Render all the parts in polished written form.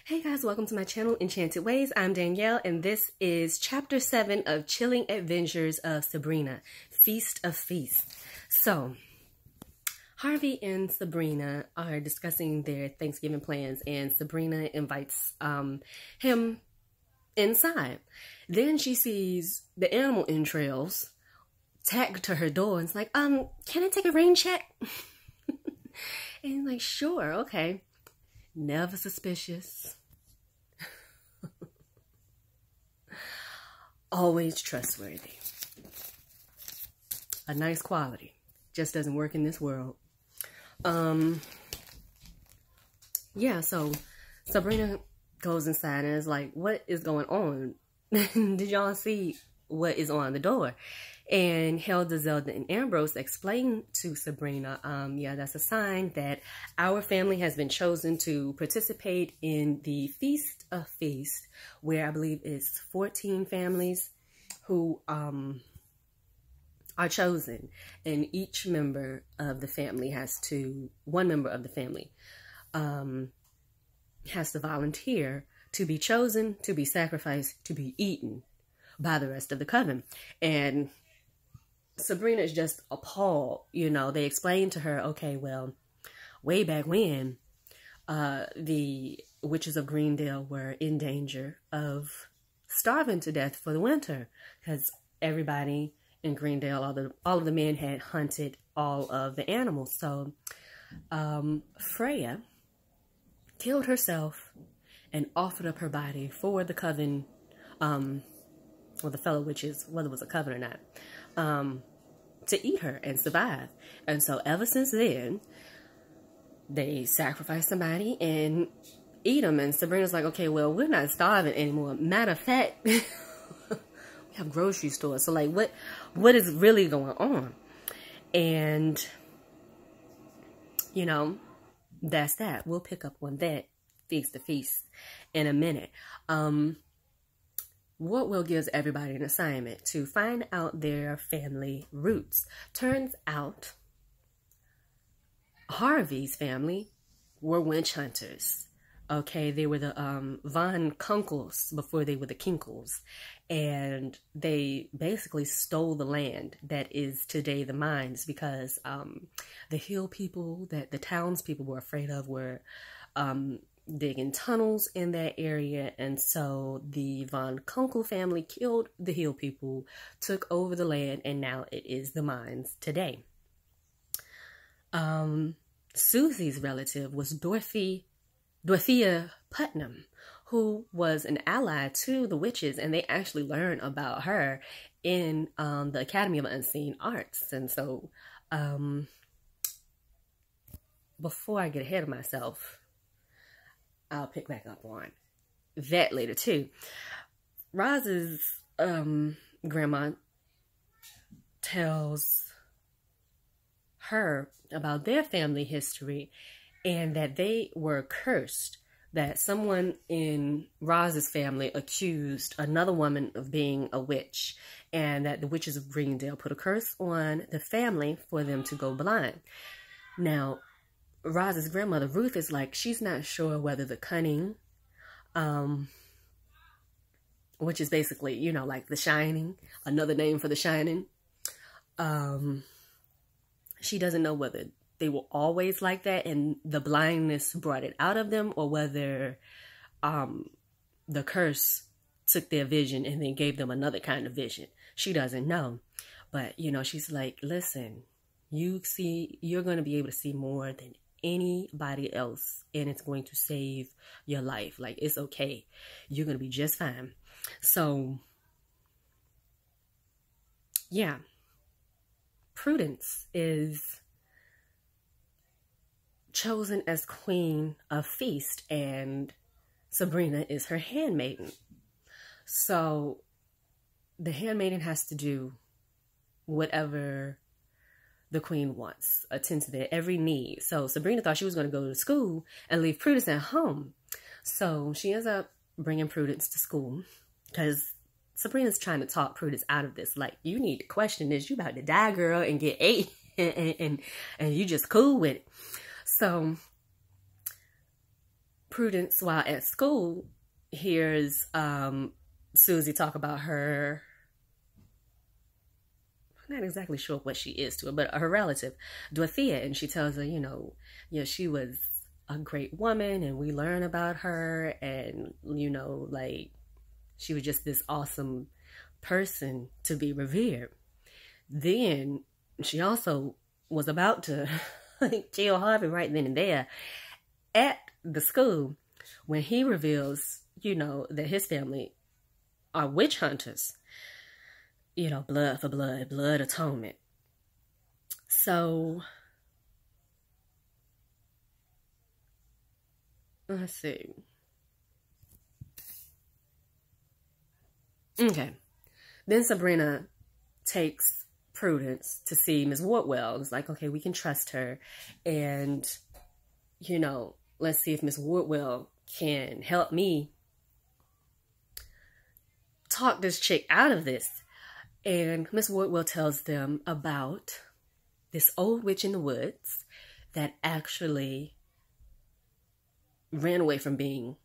Hey guys, welcome to my channel, Enchanted Ways. I'm Danielle, and this is Chapter 7 of Chilling Adventures of Sabrina, Feast of Feasts. So, Harvey and Sabrina are discussing their Thanksgiving plans, and Sabrina invites him inside. Then she sees the animal entrails tagged to her door, and it's like, can I take a rain check? And he's like, sure, okay. Never suspicious. Always trustworthy. A nice quality. Just doesn't work in this world. Yeah, so Sabrina goes inside and is like, what is going on? Did y'all see what is on the door? And Helda, Zelda, and Ambrose explain to Sabrina, yeah, that's a sign that our family has been chosen to participate in the Feast of Feasts, where I believe it's 14 families who are chosen. And each member of the family one member of the family has to volunteer to be chosen, to be sacrificed, to be eaten by the rest of the coven. And Sabrina is just appalled. You know, they explain to her, okay, well, way back when, the witches of Greendale were in danger of starving to death for the winter, because everybody in Greendale, all of the men had hunted all of the animals. So Freya killed herself and offered up her body for the coven, well, the fellow witches, whether it was a coven or not, to eat her and survive. And so ever since then, they sacrifice somebody and eat them. And Sabrina's like, okay, well, we're not starving anymore. Matter of fact, we have grocery stores. So like, what is really going on? And, you know, that's that. We'll pick up on that Feast to Feast in a minute. What will gives everybody an assignment to find out their family roots. Turns out Harvey's family were witch hunters. Okay, they were the Von Kunkels before they were the Kinkles. And they basically stole the land that is today the mines, because the hill people that the townspeople were afraid of were digging tunnels in that area. And so the Von Kunkel family killed the hill people, took over the land, and now it is the mines today. Susie's relative was Dorothea Putnam, who was an ally to the witches, and they actually learned about her in the Academy of Unseen Arts. And so before I get ahead of myself, I'll pick back up on that later too. Roz's grandma tells her about their family history, and that they were cursed, that someone in Roz's family accused another woman of being a witch, and that the witches of Greendale put a curse on the family for them to go blind. Now, Roz's grandmother, Ruth, is like, she's not sure whether the cunning, which is basically, you know, like The Shining, another name for The Shining. She doesn't know whether they were always like that and the blindness brought it out of them, or whether the curse took their vision and then gave them another kind of vision. She doesn't know. But, you know, she's like, listen, you're going to be able to see more than anybody else, and it's going to save your life. Like, it's okay. You're going to be just fine. So, yeah. Prudence is chosen as queen of feast, and Sabrina is her handmaiden. So the handmaiden has to do whatever the queen wants, attend to their every need. So Sabrina thought she was going to go to school and leave Prudence at home. So she ends up bringing Prudence to school, because Sabrina's trying to talk Prudence out of this. Like, you need to question this. You about to die, girl, and get 8, and you just cool with it. So Prudence, while at school, hears Susie talk about her, I'm not exactly sure what she is to her, but her relative, Dorothea, and she tells her, she was a great woman, and we learn about her, and, like, she was just this awesome person to be revered. Then she also was about to kill Harvey right then and there at the school when he reveals, that his family are witch hunters. Blood for blood, blood atonement. So, let's see. Okay. Then Sabrina takes Prudence to see Miss Wardwell. It's like, okay, we can trust her. And, let's see if Miss Wardwell can help me talk this chick out of this. And Miss Wardwell tells them about this old witch in the woods that actually ran away from being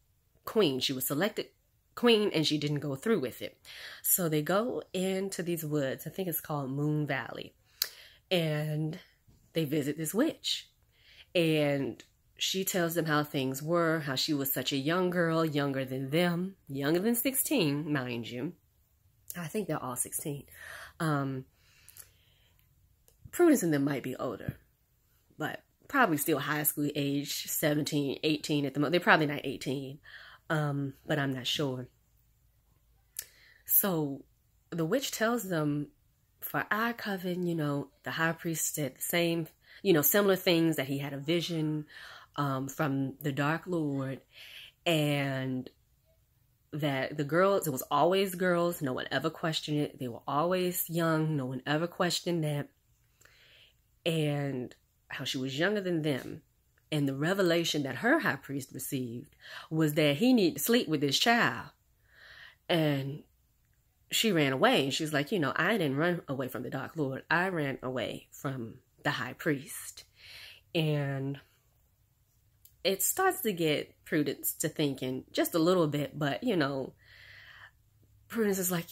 queen. She was selected queen and she didn't go through with it. So they go into these woods. I think it's called Moon Valley. And they visit this witch. And she tells them how things were, how she was such a young girl, younger than them, younger than 16, mind you. I think they're all 16. Prudence and them might be older, but probably still high school age, 17, 18 at the moment. They're probably not 18, but I'm not sure. So the witch tells them for our coven, the high priest said the same, similar things, that he had a vision from the Dark Lord, and that the girls, it was always girls, no one ever questioned it. They were always young, no one ever questioned that. And how she was younger than them. And the revelation that her high priest received was that he needed to sleep with this child. And she ran away. And she's like, I didn't run away from the Dark Lord. I ran away from the high priest. And it starts to get Prudence to thinking just a little bit, but, Prudence is like,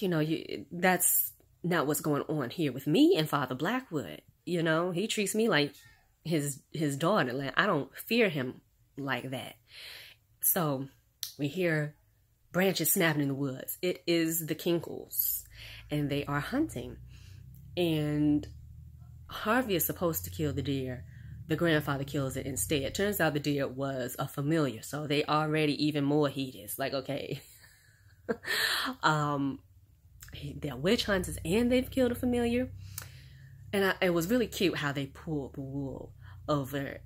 that's not what's going on here with me and Father Blackwood. He treats me like his daughter. Like, I don't fear him like that. So we hear branches snapping in the woods. It is the Kinkles, and they are hunting. And Harvey is supposed to kill the deer. The grandfather kills it instead. Turns out the deer was a familiar, so they already even more heated. It's like, okay, they're witch hunters and they've killed a familiar. And it was really cute how they pulled the wool over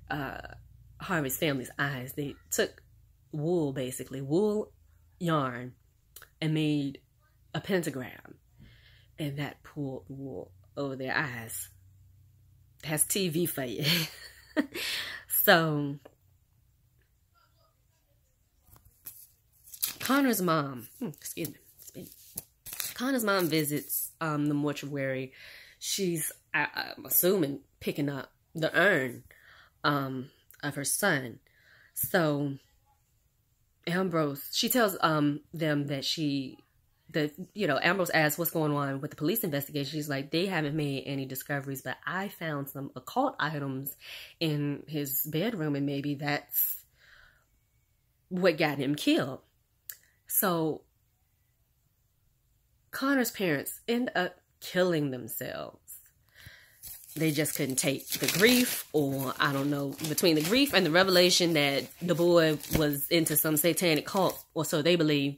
Harvey's family's eyes. They took wool, basically, wool yarn, and made a pentagram. And that pulled the wool over their eyes. That's TV for you. So, Connor's mom, Connor's mom visits the mortuary. She's, I'm assuming, picking up the urn of her son. So Ambrose, she tells them that Ambrose asks what's going on with the police investigation. She's like, they haven't made any discoveries, but I found some occult items in his bedroom, and maybe that's what got him killed. So Connor's parents end up killing themselves. They just couldn't take the grief, or I don't know, between the grief and the revelation that the boy was into some satanic cult, or so they believe,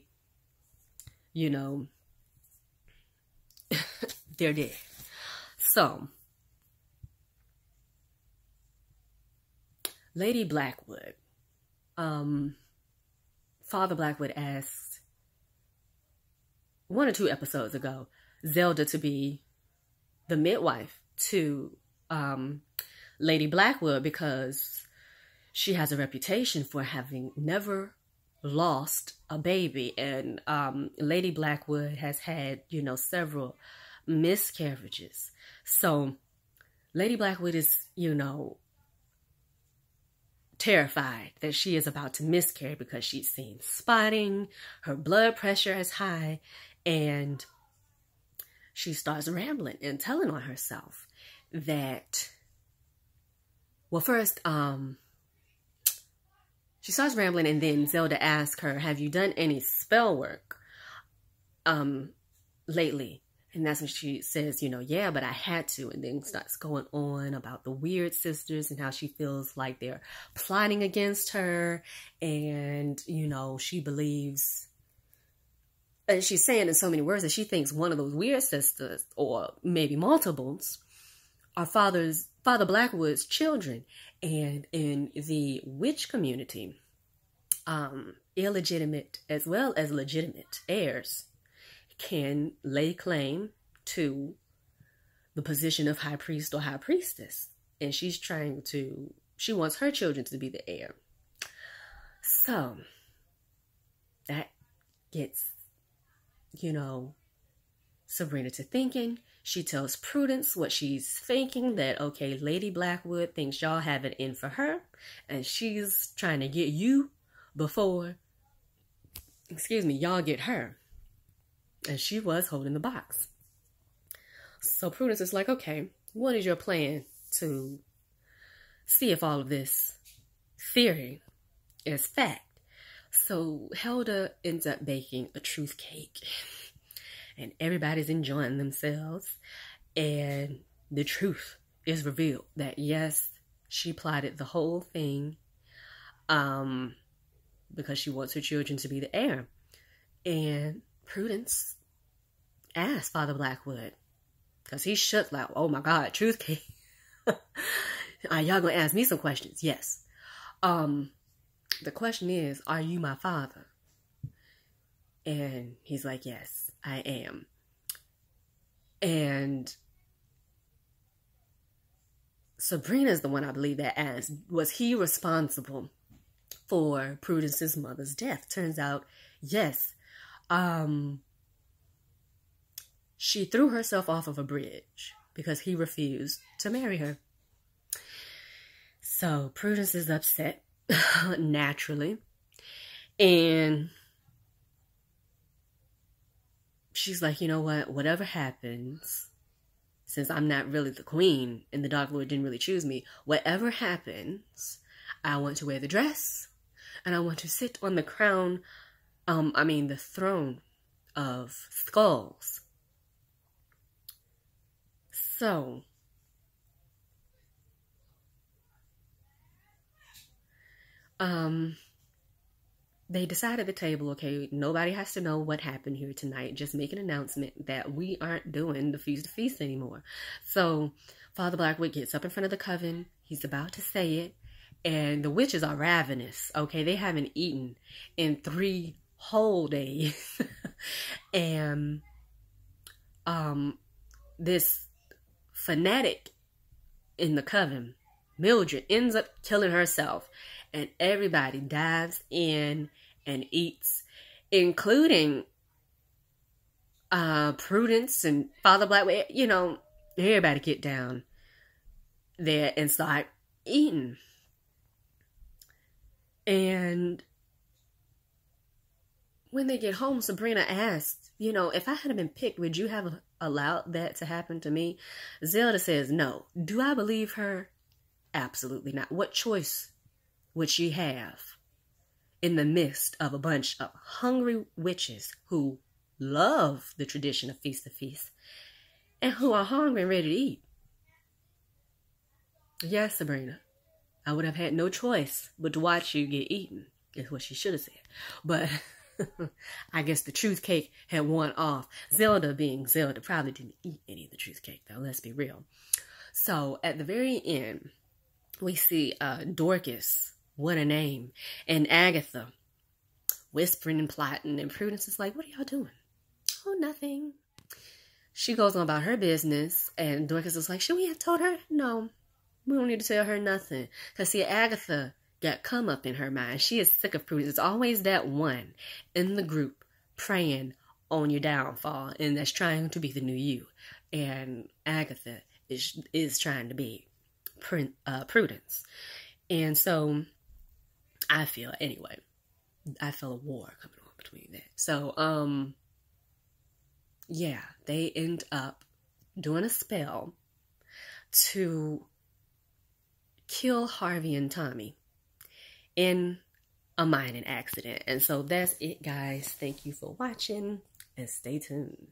they're dead. So, Lady Blackwood, Father Blackwood asked 1 or 2 episodes ago Zelda to be the midwife to Lady Blackwood, because she has a reputation for having never lost a baby, and Lady Blackwood has had, several miscarriages. So Lady Blackwood is, terrified that she is about to miscarry because she's seen spotting, her blood pressure is high, and she starts rambling and telling on herself that, well, first, she starts rambling, and then Zelda asks her, have you done any spell work lately? And that's when she says, yeah, but I had to. And then starts going on about the weird sisters and how she feels like they're plotting against her. And, she believes, and she's saying in so many words that she thinks one of those weird sisters, or maybe multiples, are Father Blackwood's children. And in the witch community, illegitimate as well as legitimate heirs can lay claim to the position of high priest or high priestess. And she wants her children to be the heir. So that gets, Sabrina to thinking. She tells Prudence what she's thinking, that, okay, Lady Blackwood thinks y'all have it in for her, and she's trying to get you before, y'all get her. And she was holding the box. So Prudence is like, okay, what is your plan to see if all of this theory is fact? So Helda ends up baking a truth cake. And everybody's enjoying themselves. And the truth is revealed that, yes, she plotted the whole thing because she wants her children to be the heir. And Prudence asked Father Blackwood, because he shook like, oh my God, truth cake. Are y'all going to ask me some questions? Yes. The question is, are you my father? And he's like, yes, I am. And Sabrina's the one, I believe, that asked, was he responsible for Prudence's mother's death? Turns out, yes. She threw herself off of a bridge because he refused to marry her. So Prudence is upset, naturally. And she's like, you know what? Whatever happens, since I'm not really the queen and the Dark Lord didn't really choose me, whatever happens, I want to wear the dress and I want to sit on the crown, the throne of skulls. So, they decide at the table, okay, nobody has to know what happened here tonight. Just make an announcement that we aren't doing the Feast of Feasts anymore. So, Father Blackwood gets up in front of the coven. He's about to say it. And the witches are ravenous, okay? They haven't eaten in 3 whole days. And this fanatic in the coven, Mildred, ends up killing herself. And everybody dives in and eats, including Prudence and Father Blackwood. Everybody get down there and start eating. And when they get home, Sabrina asked, if I had been picked, would you have allowed that to happen to me? Zelda says, no. Do I believe her? Absolutely not. What choice would she have in the midst of a bunch of hungry witches who love the tradition of Feast of Feasts and who are hungry and ready to eat? Yes, Sabrina, I would have had no choice but to watch you get eaten, is what she should have said. But I guess the truth cake had worn off. Zelda, being Zelda, probably didn't eat any of the truth cake, though. Let's be real. So at the very end, we see Dorcas, what a name, and Agatha whispering and plotting, and Prudence is like, what are y'all doing? Oh, nothing. She goes on about her business, and Dorcas is like, should we have told her? No, we don't need to tell her nothing. Because, see, Agatha got come up in her mind. She is sick of Prudence. It's always that one in the group praying on your downfall, and that's trying to be the new you. And Agatha is trying to be Prudence. And so I feel anyway. I feel a war coming on between that. So, yeah, they end up doing a spell to kill Harvey and Tommy in a mining accident. And so that's it, guys. Thank you for watching and stay tuned.